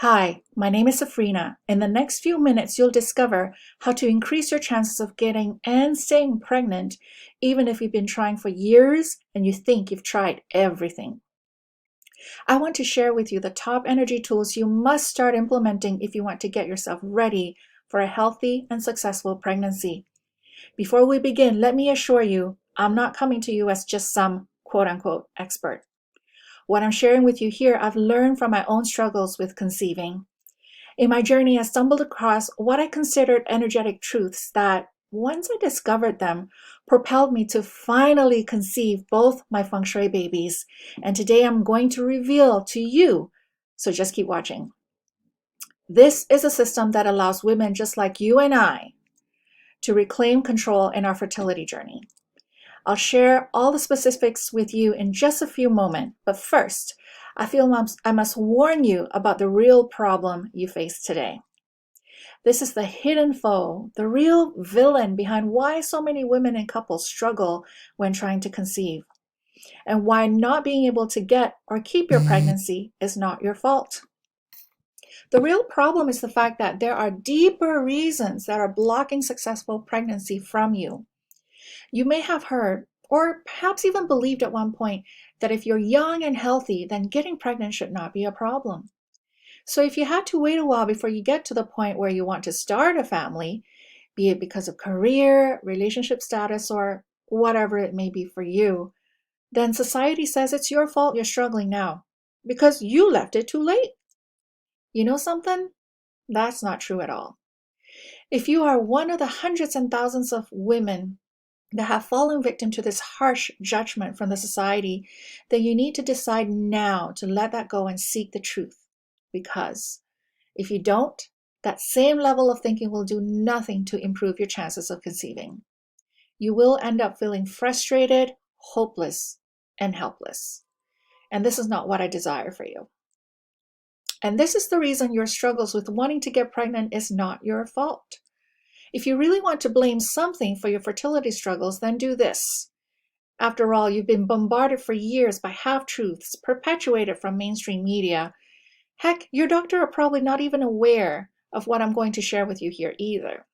Hi, my name is Safrina. In the next few minutes, you'll discover how to increase your chances of getting and staying pregnant, even if you've been trying for years and you think you've tried everything. I want to share with you the top energy tools you must start implementing if you want to get yourself ready for a healthy and successful pregnancy. Before we begin, let me assure you, I'm not coming to you as just some quote-unquote expert. What I'm sharing with you here, I've learned from my own struggles with conceiving. In my journey, I stumbled across what I considered energetic truths that, once I discovered them, propelled me to finally conceive both my Feng Shui babies. And today I'm going to reveal to you, so just keep watching. This is a system that allows women just like you and I to reclaim control in our fertility journey. I'll share all the specifics with you in just a few moments, but first, I feel I must warn you about the real problem you face today. This is the hidden foe, the real villain behind why so many women and couples struggle when trying to conceive, and why not being able to get or keep your pregnancy is not your fault. The real problem is the fact that there are deeper reasons that are blocking successful pregnancy from you. You may have heard, or perhaps even believed at one point, that if you're young and healthy, then getting pregnant should not be a problem. So if you had to wait a while before you get to the point where you want to start a family, be it because of career, relationship status, or whatever it may be for you, then society says it's your fault you're struggling now because you left it too late. You know something? That's not true at all. If you are one of the hundreds and thousands of women that have fallen victim to this harsh judgment from the society, then you need to decide now to let that go and seek the truth. Because if you don't, that same level of thinking will do nothing to improve your chances of conceiving. You will end up feeling frustrated, hopeless, and helpless. And this is not what I desire for you. And this is the reason your struggles with wanting to get pregnant is not your fault. If you really want to blame something for your fertility struggles, then do this. After all, you've been bombarded for years by half-truths perpetuated from mainstream media. Heck, your doctor are probably not even aware of what I'm going to share with you here either.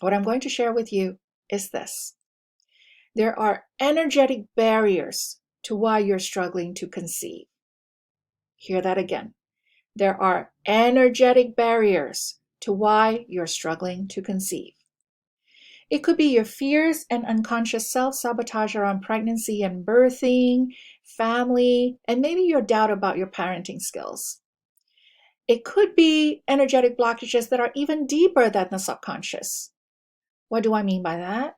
What I'm going to share with you is this. There are energetic barriers to why you're struggling to conceive. Hear that again. There are energetic barriers to why you're struggling to conceive. It could be your fears and unconscious self-sabotage around pregnancy and birthing, family, and maybe your doubt about your parenting skills. It could be energetic blockages that are even deeper than the subconscious. What do I mean by that?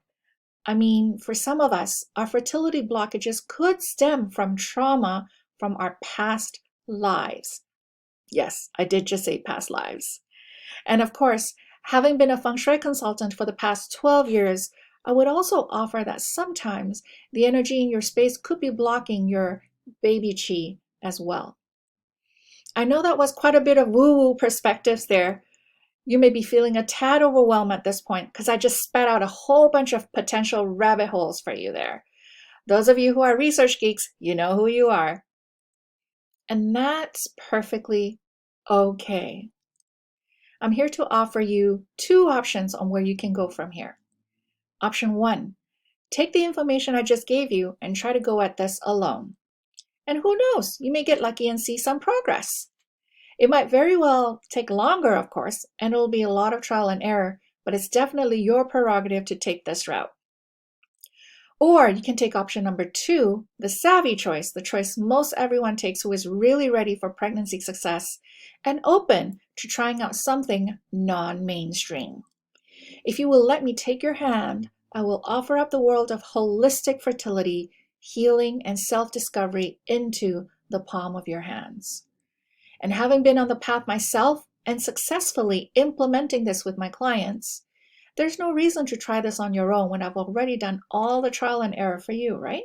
I mean, for some of us, our fertility blockages could stem from trauma from our past lives. Yes, I did just say past lives. And of course, having been a Feng Shui consultant for the past 12 years, I would also offer that sometimes the energy in your space could be blocking your baby chi as well. I know that was quite a bit of woo-woo perspectives there. You may be feeling a tad overwhelmed at this point because I just spat out a whole bunch of potential rabbit holes for you there. Those of you who are research geeks, you know who you are. And that's perfectly okay. I'm here to offer you two options on where you can go from here. Option 1, take the information I just gave you and try to go at this alone. And who knows, you may get lucky and see some progress. It might very well take longer, of course, and it'll be a lot of trial and error, but it's definitely your prerogative to take this route. Or you can take option number 2, the savvy choice, the choice most everyone takes who is really ready for pregnancy success and open to trying out something non-mainstream. If you will let me take your hand, I will offer up the world of holistic fertility, healing, and self-discovery into the palm of your hands. And having been on the path myself and successfully implementing this with my clients, there's no reason to try this on your own when I've already done all the trial and error for you, right?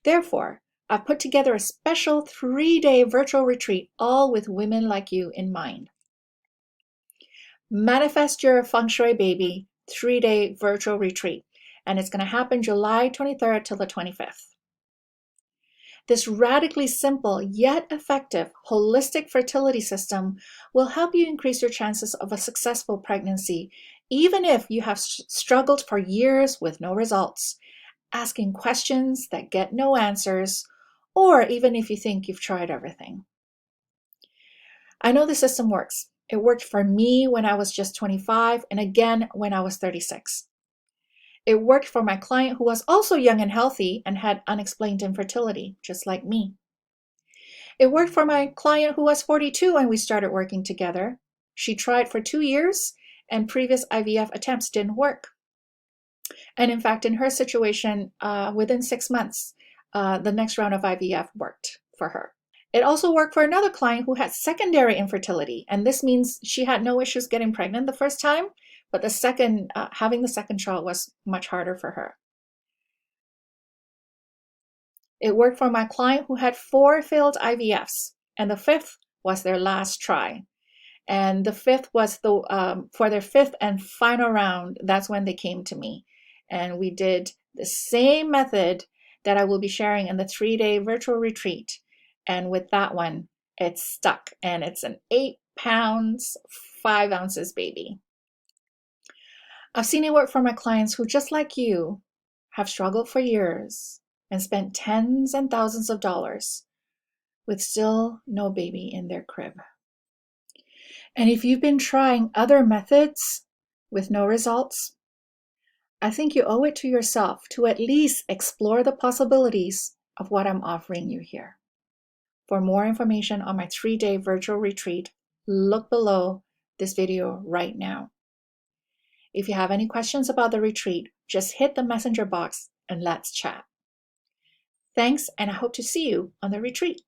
Therefore, I've put together a special 3-day virtual retreat, all with women like you in mind. Manifest Your Feng Shui Baby 3-day virtual retreat, and it's going to happen July 23rd till the 25th. This radically simple yet effective holistic fertility system will help you increase your chances of a successful pregnancy, even if you have struggled for years with no results, asking questions that get no answers, or even if you think you've tried everything. I know the system works. It worked for me when I was just 25 and again when I was 36. It worked for my client who was also young and healthy and had unexplained infertility, just like me. It worked for my client who was 42 and we started working together. She tried for 2 years and previous IVF attempts didn't work. And in fact, in her situation, within 6 months, the next round of IVF worked for her. It also worked for another client who had secondary infertility, and this means she had no issues getting pregnant the first time, but having the second child was much harder for her. It worked for my client who had 4 failed IVFs, and the 5th was their last try. And the 5th was for their 5th and final round. That's when they came to me, and we did the same method that I will be sharing in the 3-day virtual retreat. And with that one, it's stuck, and it's an 8 pounds, 5 ounces baby. I've seen it work for my clients who, just like you, have struggled for years and spent tens and thousands of dollars with still no baby in their crib. And if you've been trying other methods with no results, I think you owe it to yourself to at least explore the possibilities of what I'm offering you here. For more information on my 3-day virtual retreat, look below this video right now. If you have any questions about the retreat, just hit the messenger box and let's chat. Thanks, and I hope to see you on the retreat.